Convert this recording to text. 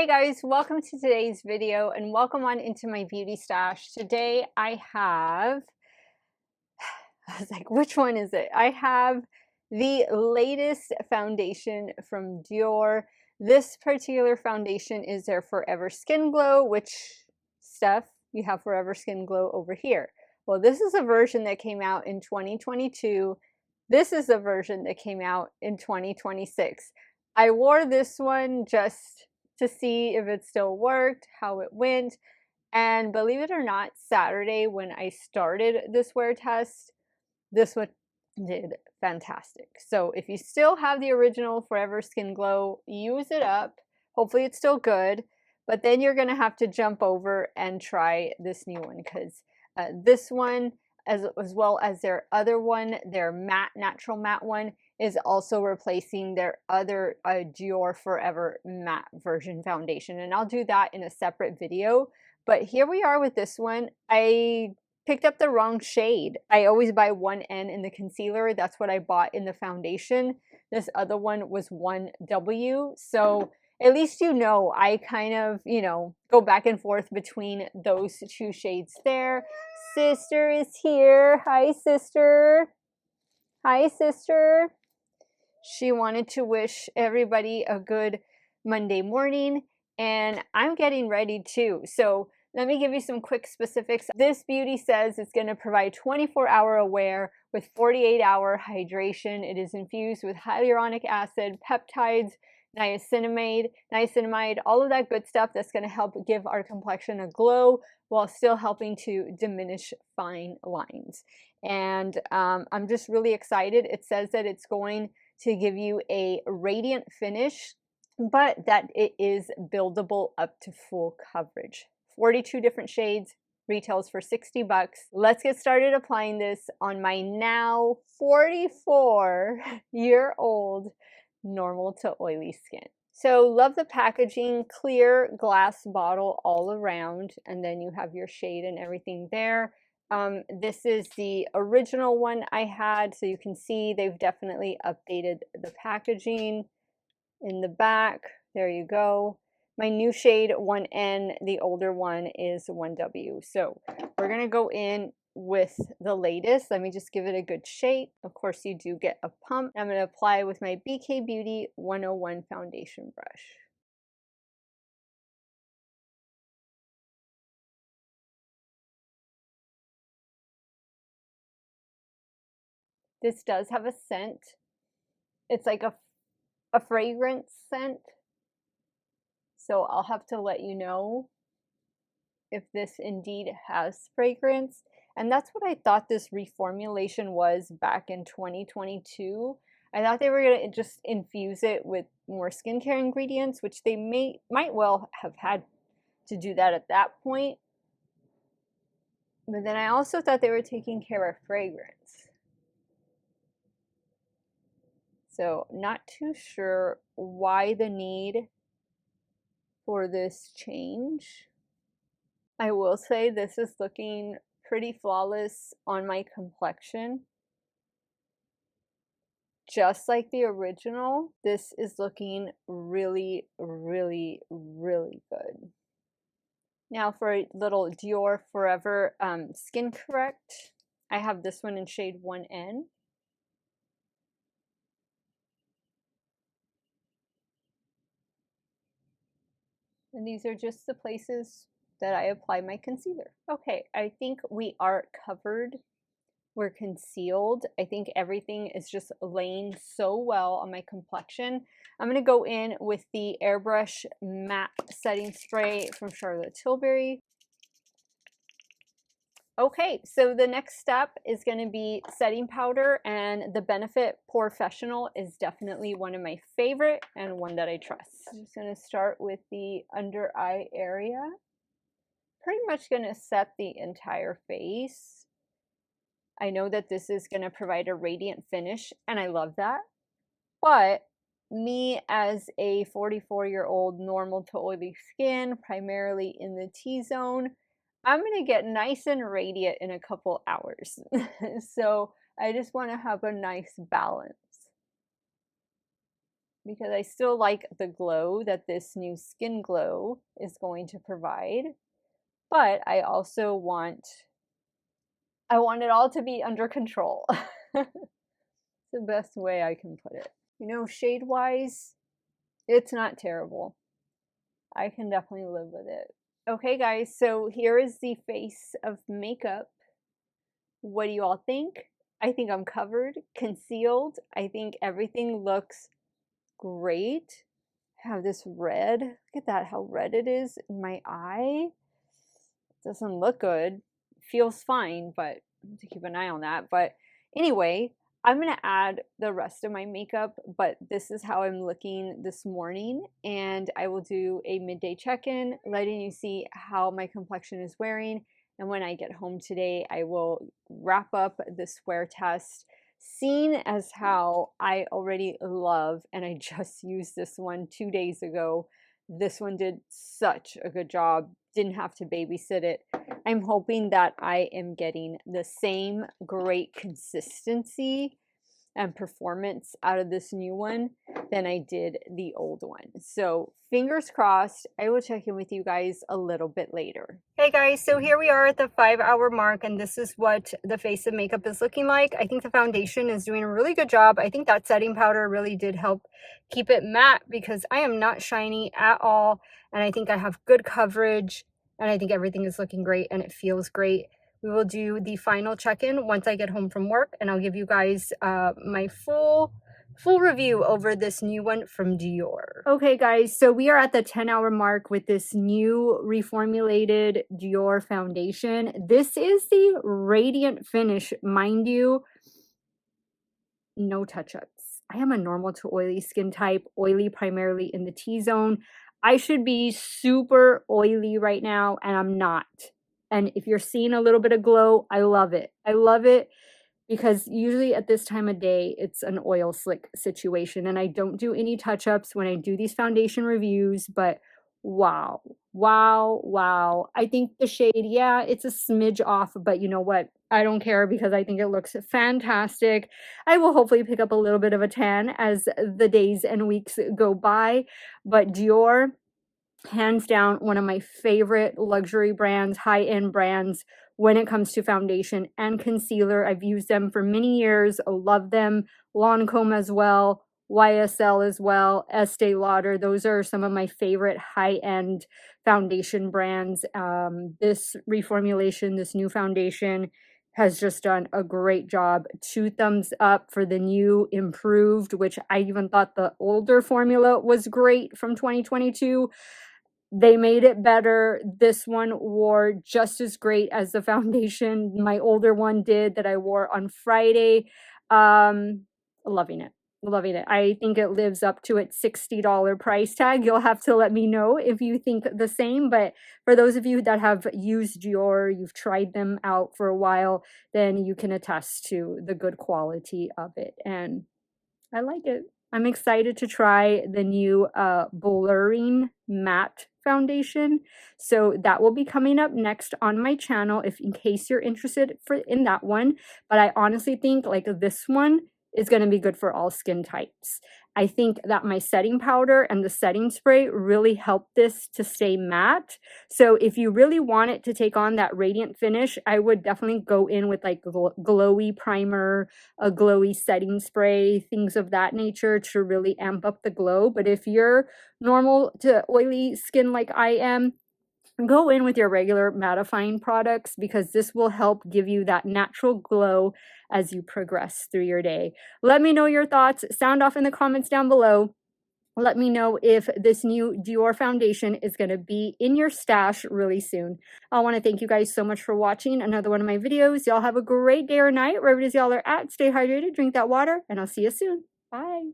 Hi guys, welcome to today's video and welcome on into my beauty stash. Today I was like, which one is it? I have the latest foundation from Dior. This particular foundation is their Forever Skin Glow, which Steff, you have Forever Skin Glow over here. Well, this is a version that came out in 2022. This is a version that came out in 2026. I wore this one just to see if it still worked, how it went. And believe it or not, Saturday when I started this wear test, this one did fantastic. So if you still have the original Forever Skin Glow, use it up. Hopefully it's still good. But then you're going to have to jump over and try this new one because this one, as well as their other one, their matte, natural matte one, is also replacing their other Dior Forever matte version foundation. And I'll do that in a separate video. But here we are with this one. I picked up the wrong shade. I always buy 1N in the concealer. That's what I bought in the foundation. This other one was 1W. So at least you know, I kind of, go back and forth between those two shades there. Sister is here. Hi, sister. Hi, sister. She wanted to wish everybody a good Monday morning, and I'm getting ready too. So let me give you some quick specifics. This beauty says it's going to provide 24-hour wear with 48-hour hydration. It is infused with hyaluronic acid, peptides, niacinamide, all of that good stuff that's going to help give our complexion a glow while still helping to diminish fine lines. And I'm just really excited. It says that it's going to give you a radiant finish, but that it is buildable up to full coverage. 42 different shades, retails for 60 bucks. Let's get started applying this on my now 44-year-old normal to oily skin. So love the packaging, clear glass bottle all around, and then you have your shade and everything there. This is the original one I had, so you can see they've definitely updated the packaging in the back. There you go. My new shade 1N, the older one is 1W. So we're going to go in with the latest. Let me just give it a good shake. Of course, you do get a pump. I'm going to apply with my BK Beauty 101 foundation brush. This does have a scent. It's like a fragrance scent. So I'll have to let you know if this indeed has fragrance. And that's what I thought this reformulation was back in 2022. I thought they were going to just infuse it with more skincare ingredients, which they might well have had to do that at that point. But then I also thought they were taking care of fragrance. So not too sure why the need for this change. I will say this is looking pretty flawless on my complexion. Just like the original, this is looking really, really, really good. Now for a little Dior Forever Skin Correct, I have this one in shade 1N. And these are just the places that I apply my concealer. Okay, I think we are covered. We're concealed. I think everything is just laying so well on my complexion. I'm going to go in with the Airbrush Matte Setting Spray from Charlotte Tilbury. Okay, so the next step is going to be setting powder, and the Benefit Professional is definitely one of my favorite and one that I trust. I'm just going to start with the under eye area. Pretty much going to set the entire face. I know that this is going to provide a radiant finish, and I love that. But me as a 44-year-old normal to oily skin, primarily in the T-zone, I'm going to get nice and radiant in a couple hours. So I just want to have a nice balance. because I still like the glow that this new Skin Glow is going to provide. But I also want it all to be under control. It's the best way I can put it. You know, shade-wise, it's not terrible. I can definitely live with it. Okay, guys, so here is the face of makeup. What do you all think? I think I'm covered, concealed. I think everything looks great. I have this red. Look at that, how red it is in my eye. It doesn't look good. Feels fine, but I have to keep an eye on that. But anyway, I'm going to add the rest of my makeup, but this is how I'm looking this morning, and I will do a midday check-in, letting you see how my complexion is wearing, and when I get home today, I will wrap up this wear test, seeing as how I already love, and I just used this one 2 days ago. This one did such a good job, didn't have to babysit it. I'm hoping that I am getting the same great consistency and performance out of this new one than I did the old one. So fingers crossed. I will check in with you guys a little bit later. Hey guys, so here we are at the 5-hour mark, and this is what the face of makeup is looking like. I think the foundation is doing a really good job. I think that setting powder really did help keep it matte, because I am not shiny at all, and I think I have good coverage, and I think everything is looking great and it feels great. We will do the final check-in once I get home from work, and I'll give you guys my full review over this new one from Dior. Okay guys, so we are at the 10-hour mark with this new reformulated Dior foundation. This is the Radiant Finish, mind you, no touch-ups. I am a normal to oily skin type, oily primarily in the T-zone. I should be super oily right now, and I'm not. And if you're seeing a little bit of glow, I love it. I love it because usually at this time of day, it's an oil slick situation. And I don't do any touch-ups when I do these foundation reviews, but wow, wow, wow. I think the shade, yeah, it's a smidge off, but you know what? I don't care because I think it looks fantastic. I will hopefully pick up a little bit of a tan as the days and weeks go by, but Dior, hands down, one of my favorite luxury brands, high-end brands when it comes to foundation and concealer. I've used them for many years. I love them. Lancome as well, YSL as well, Estee Lauder. Those are some of my favorite high-end foundation brands. This reformulation, this new foundation, has just done a great job. 2 thumbs up for the new improved, which I even thought the older formula was great from 2022. They made it better. This one wore just as great as the foundation my older one did that I wore on Friday. Loving it. Loving it. I think it lives up to its $60 price tag. You'll have to let me know if you think the same. But for those of you that have used Dior, you've tried them out for a while, then you can attest to the good quality of it. And I like it. I'm excited to try the new blurring matte foundation. So that will be coming up next on my channel, if in case you're interested in that one. But I honestly think like this one is going to be good for all skin types. I think that my setting powder and the setting spray really help this to stay matte. So if you really want it to take on that radiant finish, I would definitely go in with like glowy primer, a glowy setting spray, things of that nature to really amp up the glow. But if you're normal to oily skin like I am, go in with your regular mattifying products, because this will help give you that natural glow as you progress through your day. Let me know your thoughts. Sound off in the comments down below. Let me know if this new Dior foundation is going to be in your stash really soon. I want to thank you guys so much for watching another one of my videos. Y'all have a great day or night, wherever it is y'all are at. Stay hydrated, drink that water, and I'll see you soon. Bye.